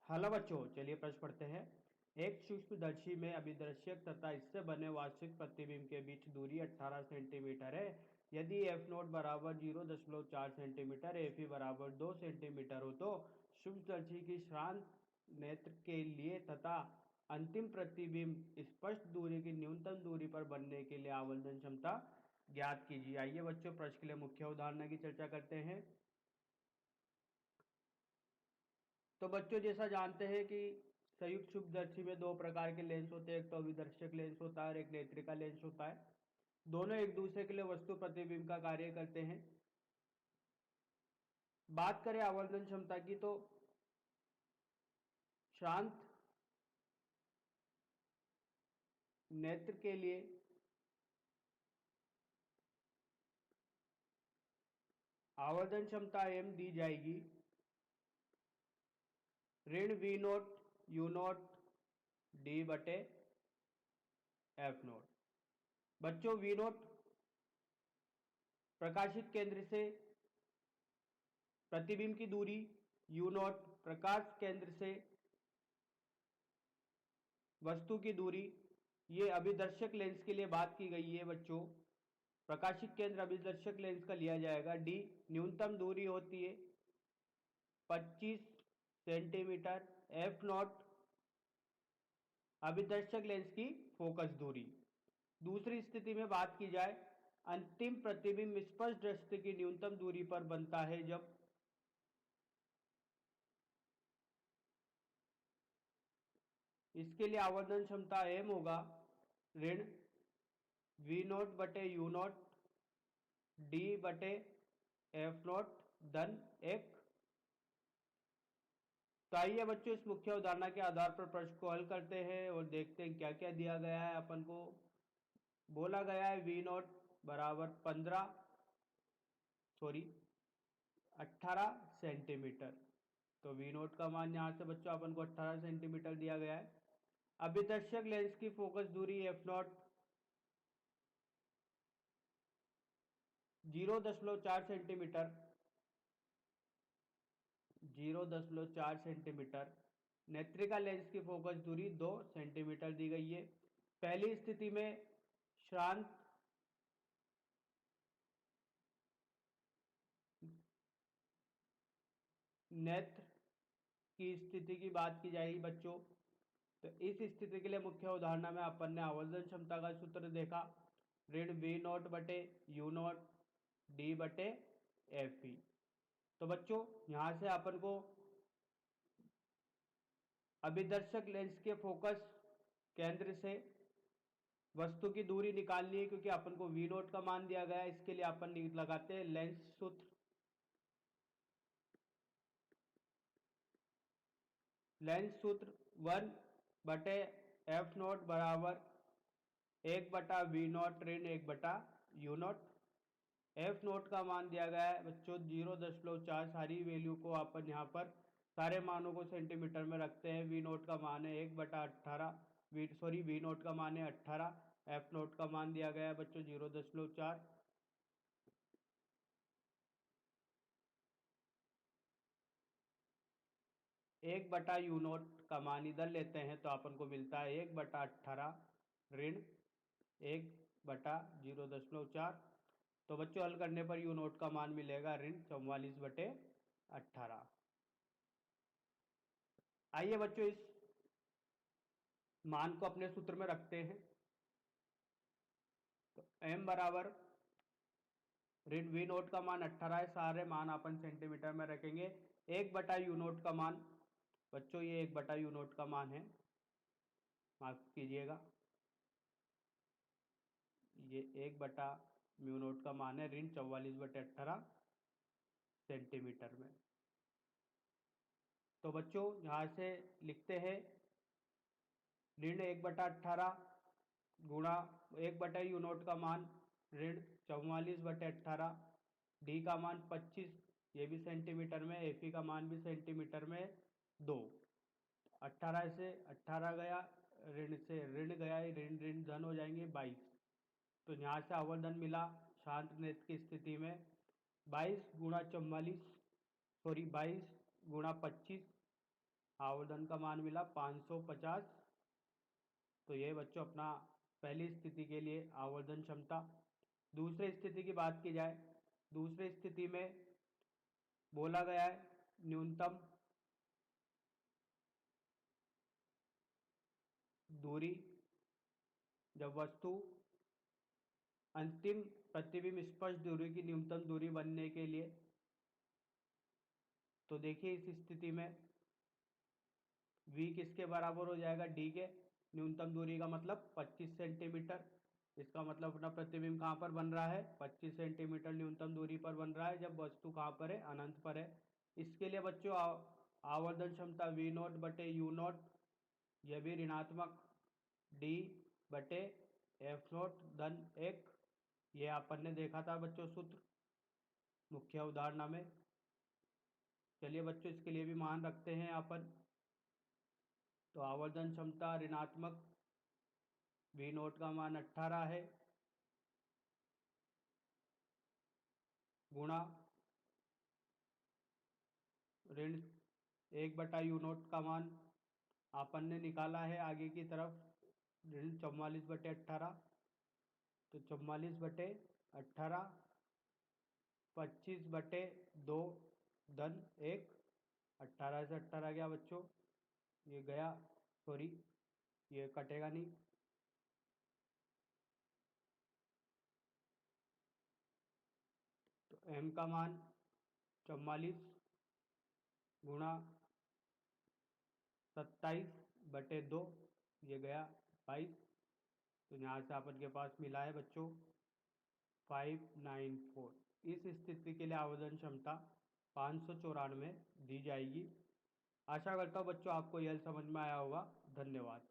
Hello बच्चों, चलिए प्रश्न पढ़ते हैं। एक सूक्ष्मदर्शी में अभिदर्शक तथा इससे बने वास्तविक प्रतिबिंब के बीच दूरी 18 सेंटीमीटर है। यदि एफ नोट बराबर 0.4 सेंटीमीटर, एफ ई बराबर 2 सेंटीमीटर हो तो सूक्ष्मदर्शी की श्रांत नेत्र के लिए तथा अंतिम प्रतिबिंब स्पष्ट दूरी की न्यूनतम दूरी पर बनने के लिए आवर्धन क्षमता ज्ञात कीजिए। आइए बच्चों, प्रश्न के लिए मुख्य उदाहरण की चर्चा करते हैं। तो बच्चों, जैसा जानते हैं कि संयुक्त सूक्ष्मदर्शी में दो प्रकार के लेंस होते हैं, एक तो अभिदर्शक लेंस होता है और एक नेत्रिका लेंस होता है। दोनों एक दूसरे के लिए वस्तु प्रतिबिंब का कार्य करते हैं। बात करें आवर्धन क्षमता की तो शांत नेत्र के लिए आवर्धन क्षमता m दी जाएगी ऋण V naught U naught D बटे एफ नोट। बच्चों, वी नोट प्रकाशित केंद्र से प्रतिबिंब की दूरी, यू नोट प्रकाश केंद्र से वस्तु की दूरी। ये अभिदर्शक लेंस के लिए बात की गई है बच्चों। प्रकाशिक केंद्र अभिदर्शक लेंस का लिया जाएगा। डी न्यूनतम दूरी होती है 25 सेंटीमीटर। एफ नॉट अभिदर्शक लेंस की फोकस दूरी। दूसरी स्थिति में बात की जाए, अंतिम प्रतिबिंब स्पष्ट दृष्टि की न्यूनतम दूरी पर बनता है जब इसके लिए आवर्धन क्षमता m होगा ऋण वी नोट बटे यू नोट डी बटे एफ नोट धन 1। तो आइए बच्चों, इस मुख्य उदाहरण के आधार पर प्रश्न को हल करते हैं और देखते हैं क्या क्या दिया गया है। अपन को बोला गया है वी नोट बराबर 18 सेंटीमीटर। तो वी नोट का मान यहां से बच्चों अपन को 18 सेंटीमीटर दिया गया है। अभिदर्शक लेंस की फोकस दूरी एफ नॉट 0.4 सेंटीमीटर 0.4 सेंटीमीटर। नेत्रिका लेंस की फोकस दूरी 2 सेंटीमीटर दी गई है। पहली स्थिति में श्रांत नेत्र की स्थिति की बात की जाएगी बच्चों। तो इस स्थिति के लिए मुख्य उदाहरण में अपन ने आवर्धन क्षमता का सूत्र देखा, ऋण वी नोट बटे यू नोट डी बटे एफ ई। तो बच्चों, यहां से अपन को अभिदर्शक लेंस के फोकस केंद्र से वस्तु की दूरी निकालनी है, क्योंकि अपन को वी नोट का मान दिया गया है। इसके लिए अपन लगाते हैं लेंस सूत्र। लेंस सूत्र 1 बटे एफ नोट बराबर 1 बटा वी नोट ऋण 1 बटा यू नोट। एफ नोट का मान दिया गया है बच्चों 0.4। सारी वैल्यू को अपन यहाँ पर सारे मानों को सेंटीमीटर में रखते हैं। वी नोट का मान है 1/18। वी नोट का मान है 18। एफ नोट का मान दिया गया है बच्चों 0.4। 1/यू नोट का मान इधर लेते हैं तो अपन को मिलता है 1/18 ऋण 1/0.4। तो बच्चों, हल करने पर यू नोट का मान मिलेगा ऋण 44/18। आइए बच्चों, इस मान को अपने सूत्र में रखते हैं। तो m बराबर ऋण वी नोट का मान 18 है। सारे मान अपन सेंटीमीटर में रखेंगे। 1/यू नोट का मान बच्चों, ये 1/यू नोट का मान है, माफ कीजिएगा, ये 1/म्यू नोट का मान है ऋण 44/18 सेंटीमीटर में। तो बच्चों, यहां से लिखते हैं ऋण 1/18 गुणा 1/यू नोट का मान ऋण 44/18, डी का मान 25, ये भी सेंटीमीटर में, एफी का मान भी सेंटीमीटर में 2। 18 से 18 गया, ऋण से ऋण गया, ऋण ऋण धन हो जाएंगे 22। तो यहाँ से आवर्धन मिला शांत नेत्र की स्थिति में 22 गुणा 44, 22 गुणा 25 आवर्धन का मान मिला 550। तो ये बच्चों अपना पहली स्थिति के लिए आवर्धन क्षमता। दूसरी स्थिति की बात की जाए, दूसरी स्थिति में बोला गया है न्यूनतम दूरी, जब वस्तु अंतिम प्रतिबिंब स्पर्श दूरी की न्यूनतम दूरी बनने के लिए, तो देखिए इस स्थिति में v किसके बराबर हो जाएगा, d के। न्यूनतम दूरी का मतलब 25 सेंटीमीटर। इसका मतलब अपना प्रतिबिंब कहाँ पर बन रहा है, 25 सेंटीमीटर न्यूनतम दूरी पर बन रहा है, जब वस्तु कहाँ पर है, अनंत पर है। इसके लिए बच्चों आवर्धन क्षमता v नॉट बटे u नॉट, यह भी ऋणात्मक d बटे f नॉट धन 1, ये अपन ने देखा था बच्चों सूत्र मुख्य उदाहरण में। चलिए बच्चों इसके लिए भी मान रखते हैं यहाँ पर। तो आवर्धन क्षमता ऋणात्मक v नोट का मान 18 है, गुणा ऋण 1/u नोट का मान अपन ने निकाला है आगे की तरफ, ऋण 44/18। तो 44/18 25/2 धन 1, 18 से 18 गया बच्चों, ये गया, सॉरी ये कटेगा नहीं। तो m का मान 44 गुणा 27/2, ये गया 22। तो यहाँ से अपन के पास मिला है बच्चों 594। इस स्थिति के लिए आवेदन क्षमता 594 दी जाएगी। आशा करता हूँ बच्चों आपको यह समझ में आया होगा। धन्यवाद।